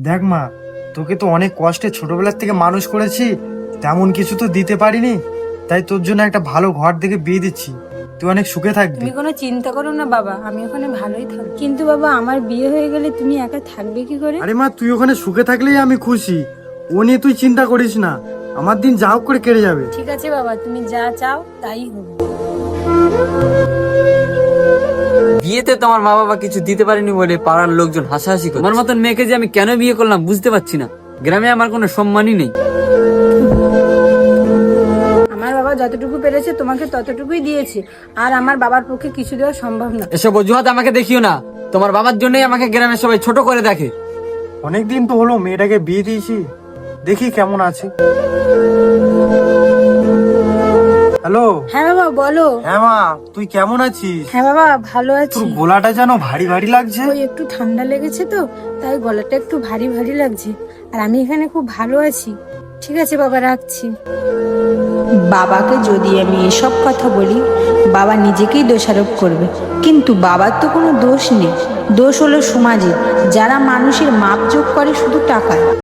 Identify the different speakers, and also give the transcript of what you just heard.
Speaker 1: দেখ মা, তোকে তো অনেক কষ্টে ছোটবেলার থেকে মানুষ করেছি, তেমন কিছু তো দিতে পারিনি। তাই তোর জন্য একটা ভালো ঘর দেখে বিয়ে দিচ্ছি, তুই অনেক সুখে থাকবি।
Speaker 2: তুমি কোনো চিন্তা করো না বাবা, আমি ওখানে ভালোই থাকবো। কিন্তু বাবা, আমার বিয়ে হয়ে গেলে তুমি একা থাকবে কি করে?
Speaker 1: আরে মা, তুই ওখানে সুখে থাকলেই আমি খুশি, ও নিয়ে তুই চিন্তা করিস না, আমার দিন যা হোক করে কেটে যাবে।
Speaker 2: ঠিক আছে বাবা, তুমি যা চাও তাই হবে।
Speaker 3: বিয়েতে তো আমার মা বাবা কিছু দিতে পারেনি বলে পাড়ার লোকজন হাসাহাসি করে। আমার মতন মেয়েকে যে আমি কেন বিয়ে করলাম বুঝতে পারছি না। গ্রামে আমার কোনো সম্মানই নেই।
Speaker 2: আমার বাবা যতটুকু পেরেছে তোমাকে ততটুকুই দিয়েছে, আর আমার বাবার পক্ষে কিছু দেওয়া সম্ভব না।
Speaker 3: এসব অজুহাত আমাকে দেখিও না। তোমার বাবার জন্যই আমাকে গ্রামের সবাই ছোট করে দেখে।
Speaker 1: অনেকদিন তো হলো মেয়েটাকে বিয়ে দিয়েছি, দেখি কেমন আছে। হ্যালো।
Speaker 2: হ্যাঁ বাবা বলো।
Speaker 1: হ্যাঁ মা, তুই কেমন আছিস?
Speaker 2: হ্যাঁ বাবা ভালো
Speaker 1: তোর
Speaker 2: আছি।
Speaker 1: গলাটা যেন ভারী ভারী লাগছে।
Speaker 2: ওই একটু ঠান্ডা লেগেছে তো, তাই গলাটা একটু ভারী ভারী লাগছে। আর আমি এখানে খুব ভালো আছি। ঠিক আছে বাবা, রাখছি।
Speaker 4: বাবাকে যদি আমি এসব কথা বলি, বাবা নিজেকেই দোষারোপ করবে। কিন্তু বাবার তো কোনো দোষ নেই, দোষ হলো সমাজের, যারা মানুষের মাপজোক করে শুধু টাকায়।